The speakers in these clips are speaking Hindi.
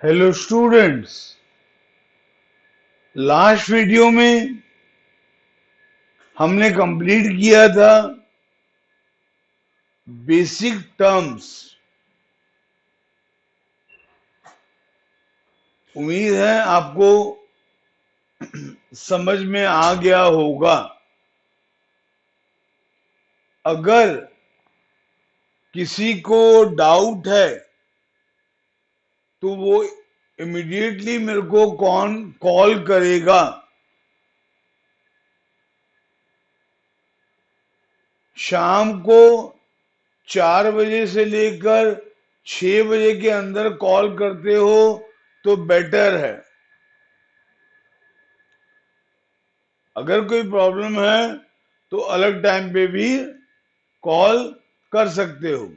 Hello students. लास्ट वीडियो में हमने कंप्लीट किया था बेसिक टर्म्स। उम्मीद है आपको समझ में आ गया होगा। अगर किसी को डाउट है तो वो इमीडिएटली मेरे को कॉल करेगा। शाम को 4 बजे से लेकर 6 बजे के अंदर कॉल करते हो तो बेटर है। अगर कोई प्रॉब्लम है तो अलग टाइम पे भी कॉल कर सकते हो।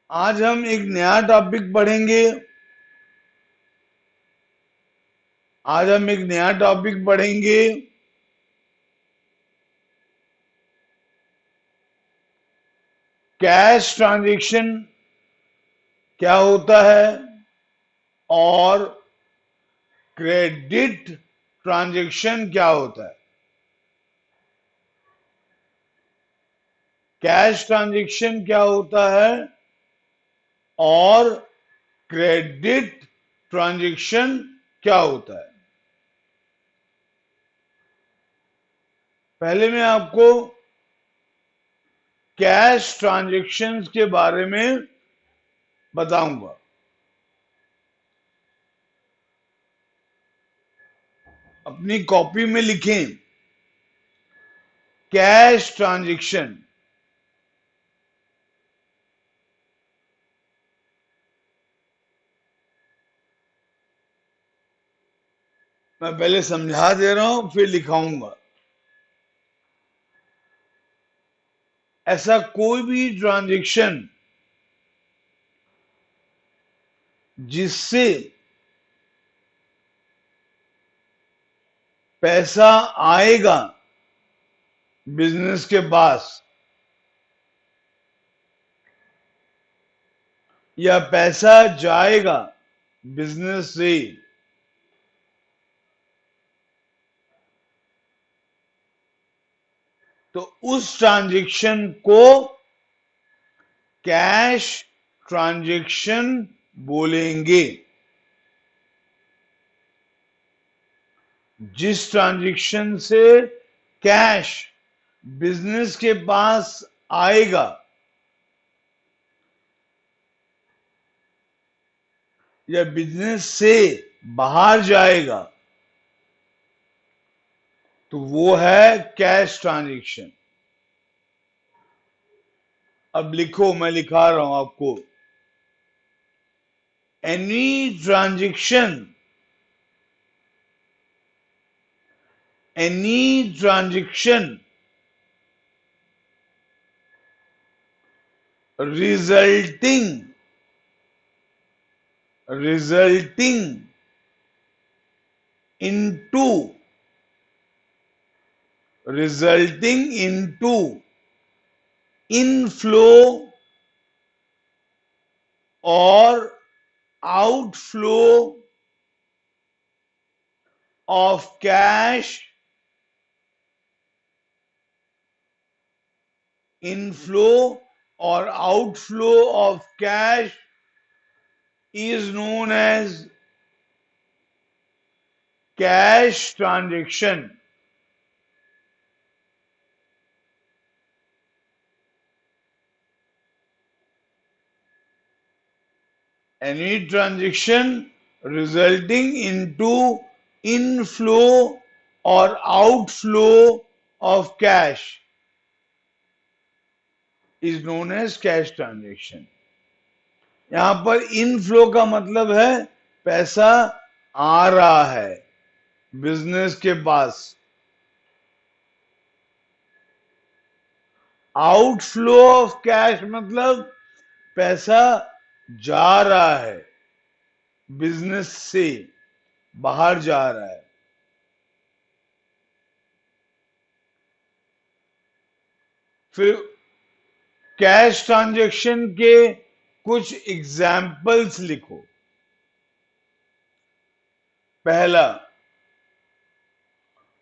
आज हम एक नया टॉपिक पढ़ेंगे। कैश ट्रांजैक्शन क्या होता है और क्रेडिट ट्रांजैक्शन क्या होता है। कैश ट्रांजैक्शन क्या होता है और क्रेडिट ट्रांजैक्शन क्या होता है। पहले मैं आपको कैश ट्रांजैक्शंस के बारे में बताऊंगा। अपनी कॉपी में लिखें कैश ट्रांजैक्शन। मैं पहले समझा दे रहा हूं फिर लिखाऊंगा। ऐसा कोई भी ट्रांजैक्शन जिससे पैसा आएगा बिजनेस के पास या पैसा जाएगा बिजनेस से, तो उस ट्रांजैक्शन को कैश ट्रांजैक्शन बोलेंगे। जिस ट्रांजैक्शन से कैश बिजनेस के पास आएगा या बिजनेस से बाहर जाएगा तो वो है कैश ट्रांजैक्शन। अब लिखो, मैं लिखा रहा हूं आपको। Any transaction any transaction resulting into inflow or outflow of cash, inflow or outflow of cash is known as cash transaction. Any transaction resulting into inflow or outflow of cash is known as cash transaction. यहां पर इनफ्लो का मतलब है पैसा आ रहा है बिजनेस के पास। आउटफ्लो ऑफ कैश मतलब पैसा जा रहा है बिजनेस से बाहर जा रहा है। फिर कैश ट्रांजैक्शन के कुछ एग्जाम्पल्स लिखो। पहला,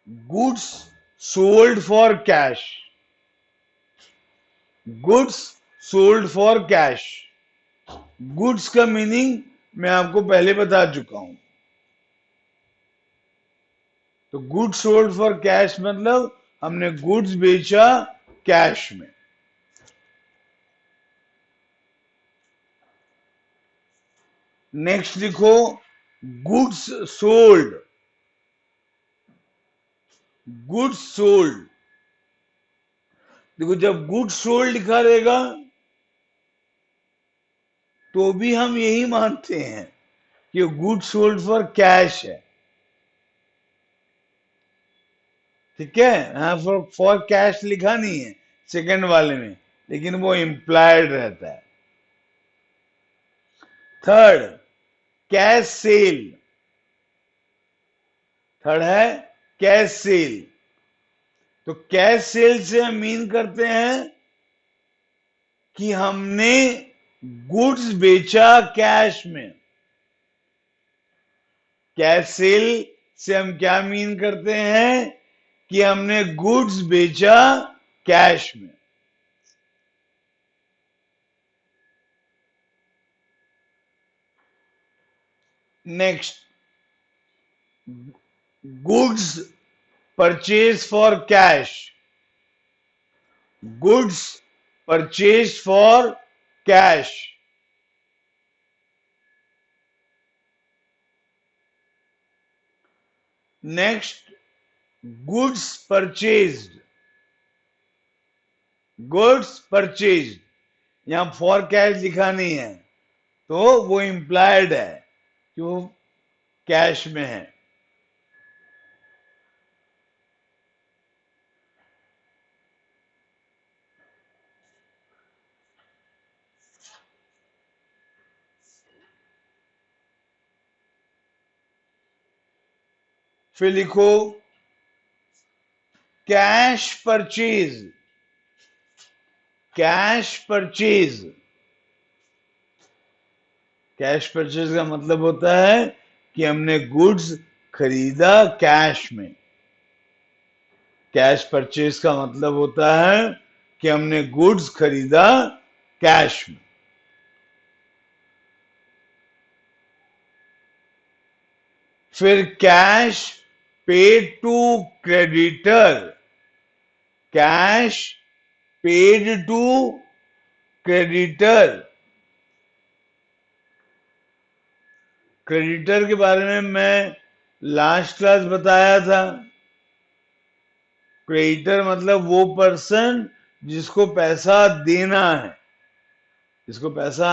goods sold for cash. Goods sold for cash. Goods का मीनिंग मैं आपको पहले बता चुका हूं। तो गुड्स सोल्ड फॉर कैश मतलब हमने गुड्स बेचा कैश में। नेक्स्ट लिखो, गुड्स सोल्ड। गुड्स सोल्ड, देखो जब गुड्स सोल्ड लिखा रहेगा तो भी हम यही मानते हैं कि गुड्स सोल्ड फॉर कैश है। ठीक है, यहां फॉर कैश लिखा नहीं है सेकंड वाले में, लेकिन वो इंप्लाइड रहता है। Third, cash cell. थर्ड है कैश सेल। तो कैश सेल से हम मीन करते हैं कि हमने गुड्स बेचा कैश में। कैश सेल से हम क्या मीन करते हैं कि हमने गुड्स बेचा कैश में। Next, goods purchase for cash. Goods purchase for cash. Next, goods purchased. Goods purchased, यहां फॉर कैश लिखा नहीं है तो वो इंप्लाइड है कि वो कैश में है। फिर लिखो cash purchase. Cash purchase, cash purchase का मतलब होता है कि हमने गुड्स खरीदा कैश में। कैश परचेज का मतलब होता है कि हमने गुड्स खरीदा कैश में। फिर cash paid to creditor. Cash paid to creditor. Creditor के बारे में मैं लास्ट क्लास बताया था। क्रेडिटर मतलब वो पर्सन जिसको पैसा देना है, जिसको पैसा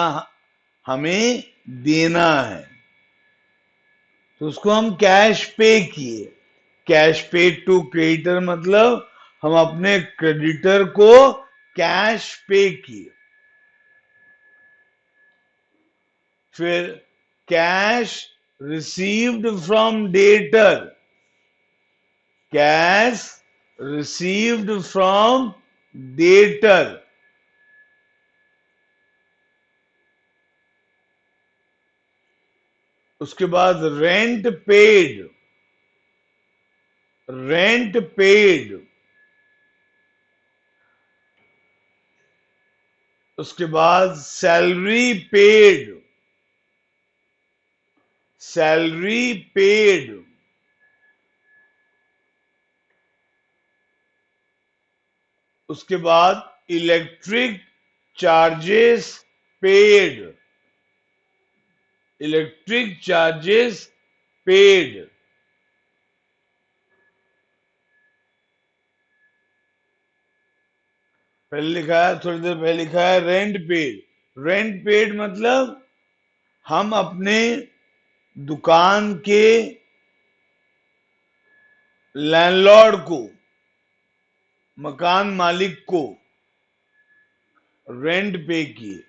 हमें देना है, तो उसको हम कैश पे किए। कैश पे टू क्रेडिटर मतलब हम अपने क्रेडिटर को कैश पे किए। फिर cash received from debtor. Cash received from debtor. उसके बाद रेंट पेड। Rent paid. उसके बाद सैलरी पेड। Salary paid. उसके बाद electric charges paid. Electric charges paid. पहले लिखा है, थोड़ी देर पहले लिखा है रेंट पेड। रेंट पेड मतलब हम अपने दुकान के लैंडलॉर्ड को, मकान मालिक को रेंट पे किए।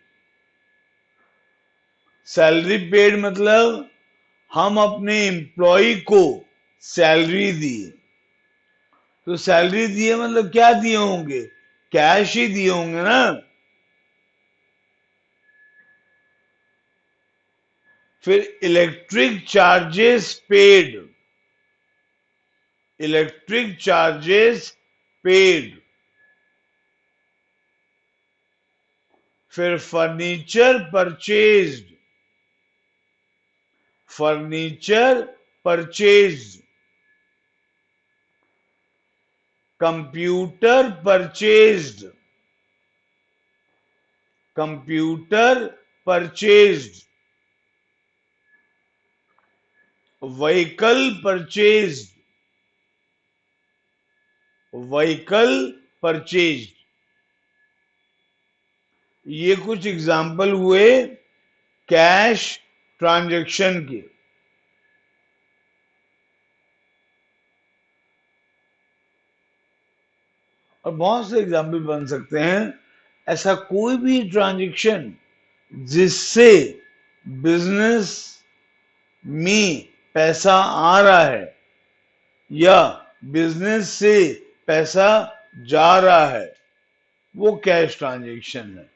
सैलरी पेड मतलब हम अपने एम्प्लॉय को सैलरी दिए। तो सैलरी दिए मतलब क्या दिए होंगे? कैश ही दिए होंगे ना। फिर electric charges paid, electric charges paid. फिर furniture purchased, furniture purchased. Computer purchased, computer purchased. Vehicle purchased, vehicle purchased. ये कुछ एग्जाम्पल हुए कैश ट्रांजैक्शन के। और बहुत से एग्जाम्पल बन सकते हैं। ऐसा कोई भी ट्रांजैक्शन जिससे बिजनेस में पैसा आ रहा है या बिजनेस से पैसा जा रहा है, वो कैश ट्रांजैक्शन है।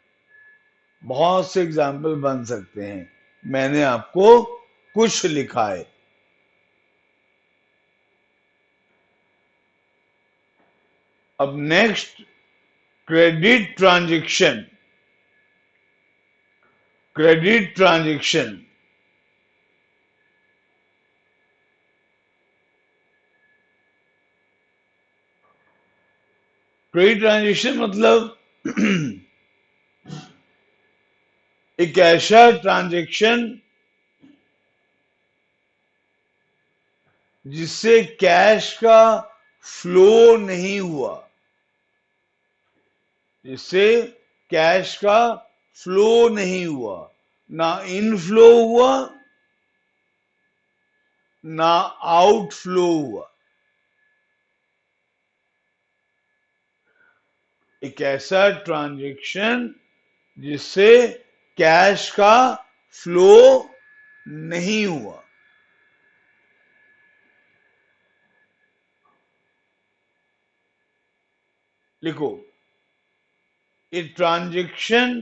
बहुत से एग्जाम्पल बन सकते हैं, मैंने आपको कुछ लिखा है। अब next, credit transaction, credit transaction. Credit transaction मतलब एक ऐसा ट्रांजैक्शन जिससे कैश का फ्लो नहीं हुआ, जिससे कैश का फ्लो नहीं हुआ, ना इनफ्लो हुआ ना आउटफ्लो हुआ। एक ऐसा ट्रांजैक्शन जिससे कैश का फ्लो नहीं हुआ। लिखो, a transaction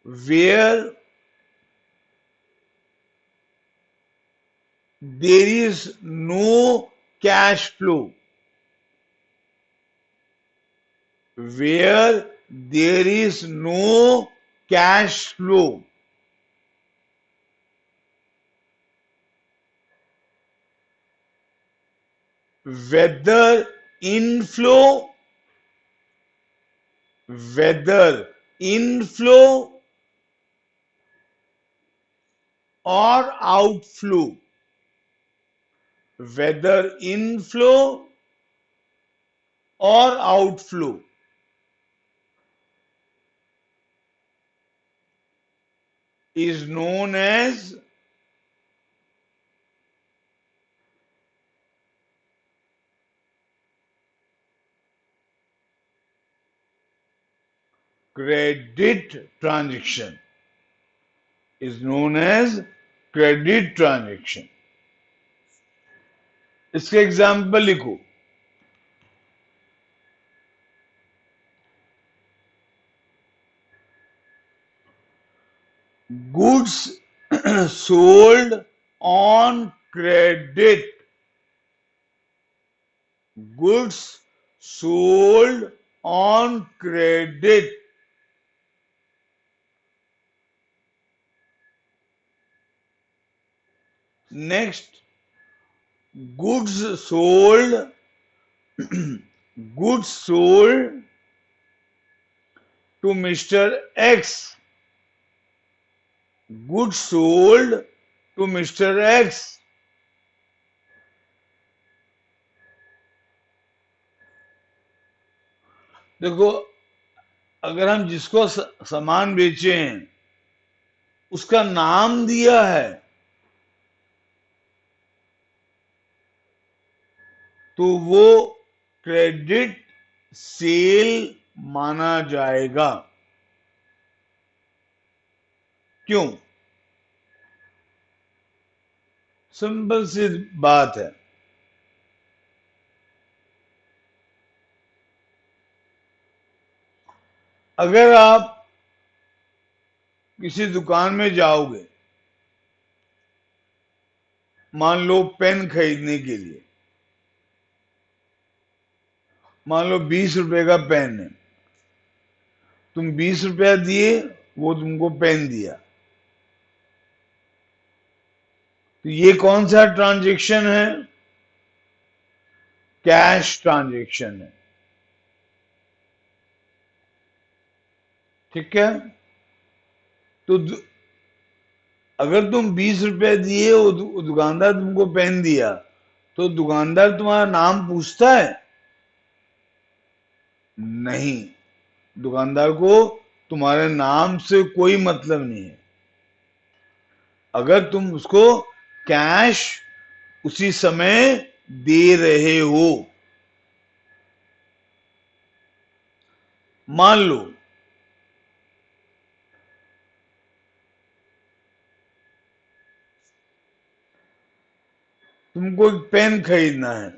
where there is no cash flow, where there is no cash flow, whether inflow, whether inflow or outflow, whether inflow or outflow, is known as credit transaction, is known as credit transaction. इसके एग्जाम्पल लिखो, goods sold on credit, goods sold on credit, next, goods sold goods sold to Mr. X, goods sold to Mr. X। देखो, अगर हम जिसको सामान बेचे हैं उसका नाम दिया है तो वो क्रेडिट सेल माना जाएगा। क्यों? सिंपल सी बात है, अगर आप किसी दुकान में जाओगे, मान लो पेन खरीदने के लिए, मान लो 20 रुपए का पेन है, तुम 20 रुपया दिए, वो तुमको पेन दिया, तो ये कौन सा ट्रांजैक्शन है? कैश ट्रांजैक्शन है। ठीक है, तो अगर तुम 20 रुपया दिए, वो दुकानदार तुमको पेन दिया, तो दुकानदार तुम्हारा नाम पूछता है? नहीं, दुकानदार को तुम्हारे नाम से कोई मतलब नहीं है। अगर तुम उसको कैश उसी समय दे रहे हो, मान लो तुमको एक पेन खरीदना है,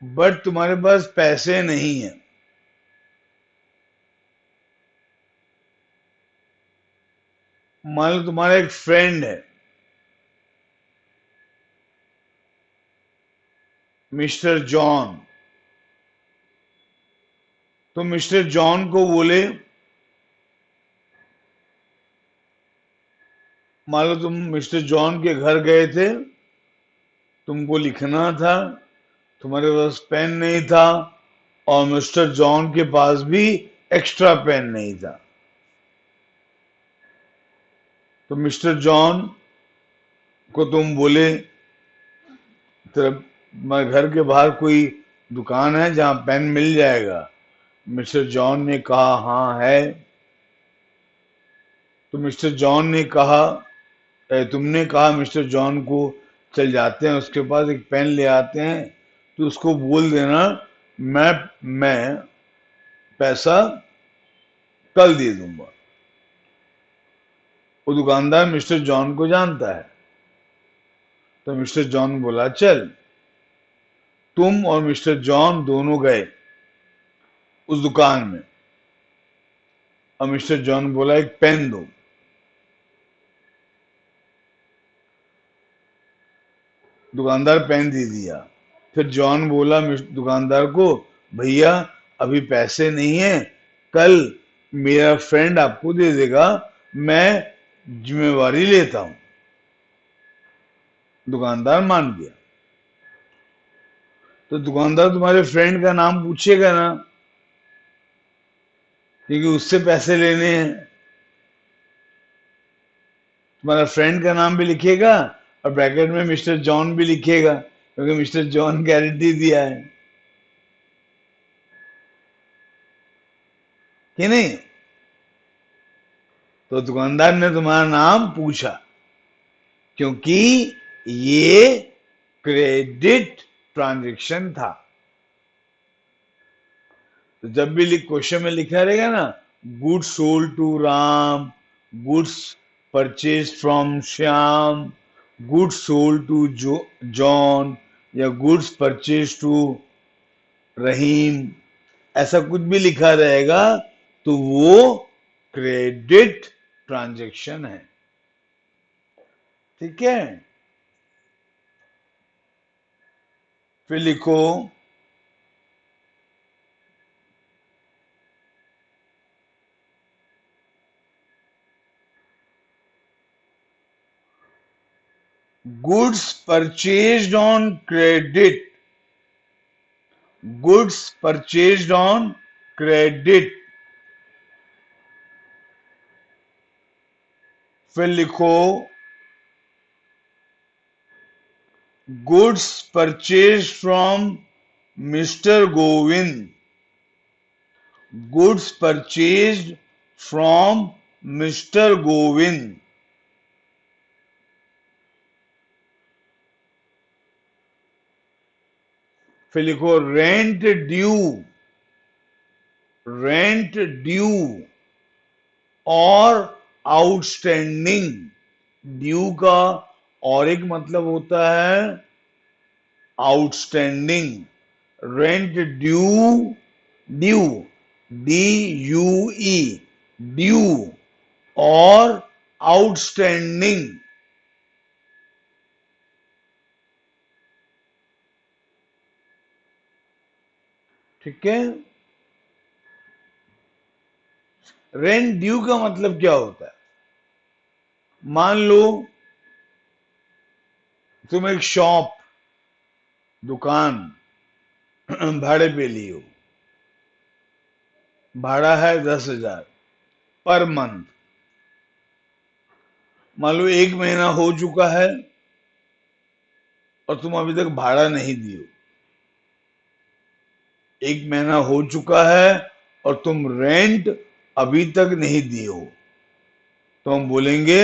बट तुम्हारे पास पैसे नहीं है। मान लो तुम्हारा एक फ्रेंड है, मिस्टर जॉन, तो मिस्टर जॉन को बोले, मान लो तुम मिस्टर जॉन के घर गए थे, तुमको लिखना था, तुम्हारे पास पेन नहीं था, और मिस्टर जॉन के पास भी एक्स्ट्रा पेन नहीं था। तो मिस्टर जॉन को तुम बोले, तुम्हारे घर के बाहर कोई दुकान है जहां पेन मिल जाएगा? मिस्टर जॉन ने कहा हाँ है। तो मिस्टर जॉन ने कहा, तुमने कहा मिस्टर जॉन को, चल जाते हैं उसके पास, एक पेन ले आते हैं, तो उसको बोल देना मैं पैसा कल दे दूंगा। वो दुकानदार मिस्टर जॉन को जानता है, तो मिस्टर जॉन बोला चल, तुम और मिस्टर जॉन दोनों गए उस दुकान में, और मिस्टर जॉन बोला एक पेन दो। दुकानदार पेन दे दिया। फिर जॉन बोला दुकानदार को, भैया अभी पैसे नहीं है, कल मेरा फ्रेंड आपको दे देगा, मैं जिम्मेवारी लेता हूं। दुकानदार मान गया। तो दुकानदार तुम्हारे फ्रेंड का नाम पूछेगा ना, क्योंकि उससे पैसे लेने हैं। तुम्हारा फ्रेंड का नाम भी लिखेगा, और ब्रैकेट में मिस्टर जॉन भी लिखेगा, क्योंकि मिस्टर जॉन गारंटी दिया है कि नहीं? तो दुकानदार ने तुम्हारा नाम पूछा, क्योंकि ये क्रेडिट ट्रांजैक्शन था। तो जब भी क्वेश्चन में लिखा रहेगा ना, goods sold to Ram, goods purchase from Shyam, goods sold to John, या गुड्स परचेज टू रहीम, ऐसा कुछ भी लिखा रहेगा तो वो क्रेडिट ट्रांजैक्शन है। ठीक है, फिर लिखो goods purchased on credit, goods purchased on credit। फिर लिखो goods purchased from Mr. Govind, goods purchased from Mr. Govind। फिर लिखो रेंट ड्यू, रेंट ड्यू और आउटस्टैंडिंग। ड्यू का और एक मतलब होता है outstanding, rent due, due, DUE, due और आउटस्टैंडिंग। ठीक है। रेंट ड्यू का मतलब क्या होता है? मान लो तुम एक शॉप, दुकान भाड़े पे ली हो, भाड़ा है 10,000 पर मंथ। मान लो 1 महीना हो चुका है और तुम अभी तक भाड़ा नहीं दियो। 1 महीना हो चुका है और तुम रेंट अभी तक नहीं दिए हो, तो हम बोलेंगे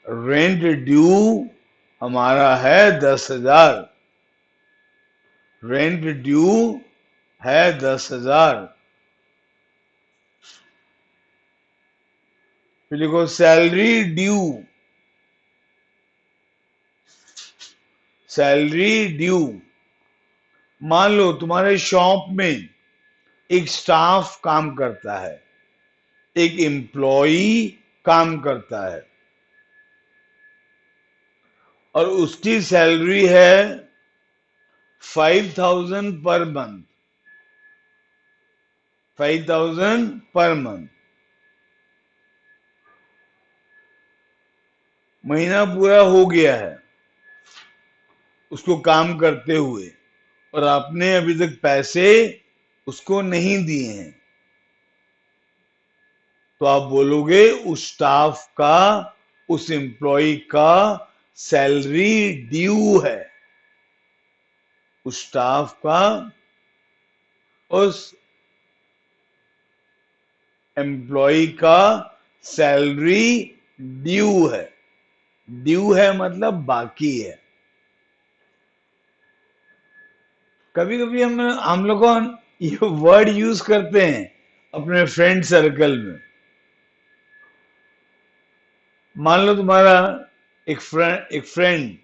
रेंट ड्यू हमारा है 10,000। रेंट ड्यू है 10,000। फिर लिखो सैलरी ड्यू, सैलरी ड्यू। मान लो तुम्हारे शॉप में एक स्टाफ काम करता है, एक एम्प्लॉई काम करता है और उसकी सैलरी है 5,000 पर मंथ, 5,000 पर मंथ। महीना पूरा हो गया है उसको काम करते हुए और आपने अभी तक पैसे उसको नहीं दिए हैं, तो आप बोलोगे उस स्टाफ का, उस एम्प्लॉय का सैलरी ड्यू है। उस स्टाफ का, उस एम्प्लॉय का सैलरी ड्यू है। ड्यू है मतलब बाकी है। कभी कभी हम लोग ये वर्ड यूज करते हैं अपने फ्रेंड सर्कल में। मान लो तुम्हारा एक फ्रेंड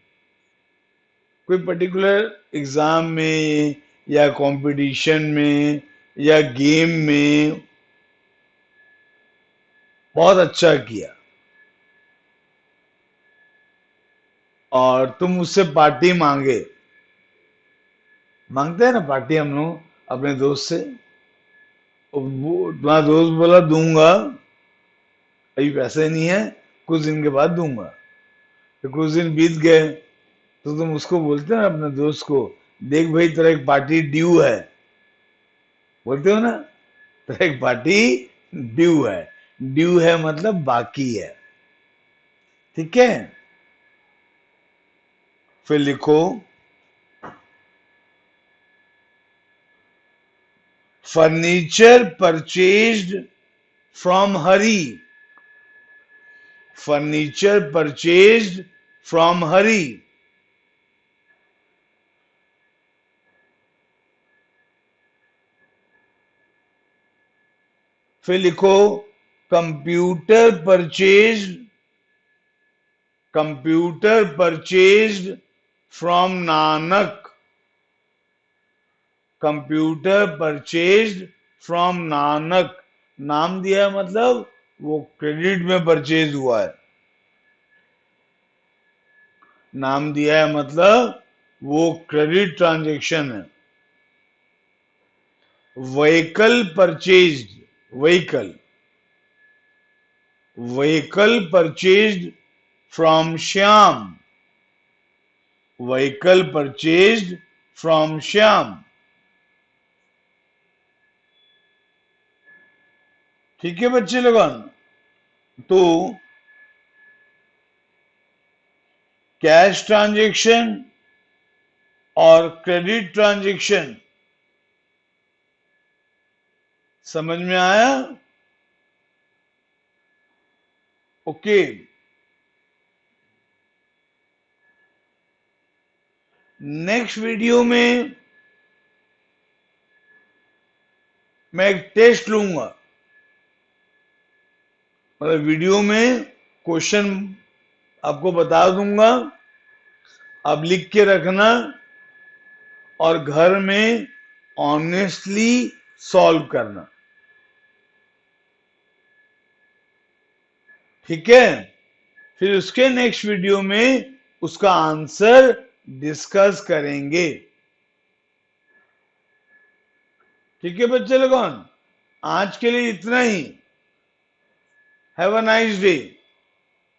कोई पर्टिकुलर एग्जाम में या कंपटीशन में या गेम में बहुत अच्छा किया और तुम उससे पार्टी मांगते हैं ना पार्टी हम लोग अपने दोस्त से। वो तुम्हारा दोस्त बोला दूंगा, अभी पैसे नहीं है, कुछ दिन के बाद दूंगा। तो कुछ दिन बीत गए तो तुम उसको बोलते हो ना अपने दोस्त को, देख भाई तेरा एक पार्टी ड्यू है, बोलते हो ना, तेरा एक पार्टी ड्यू है। ड्यू है मतलब बाकी है। ठीक है। फिर लिखो furniture purchased from Hari, furniture purchased from Hari. फिर लिखो computer purchased, computer purchased from Nanak, computer purchased from Nanak. नाम दिया है मतलब वो क्रेडिट में परचेज हुआ है। नाम दिया है मतलब वो क्रेडिट ट्रांजैक्शन है। Vehicle purchased, vehicle, vehicle purchased from Shyam, vehicle purchased from Shyam. ठीक है बच्चे लोगन। तो कैश ट्रांजैक्शन और क्रेडिट ट्रांजैक्शन समझ में आया? ओके। नेक्स्ट वीडियो में मैं एक टेस्ट लूंगा, मतलब वीडियो में क्वेश्चन आपको बता दूंगा, आप लिख के रखना और घर में ऑनेस्टली सॉल्व करना। ठीक है, फिर उसके नेक्स्ट वीडियो में उसका आंसर डिस्कस करेंगे। ठीक है बच्चे लोगों, आज के लिए इतना ही। Have a nice day.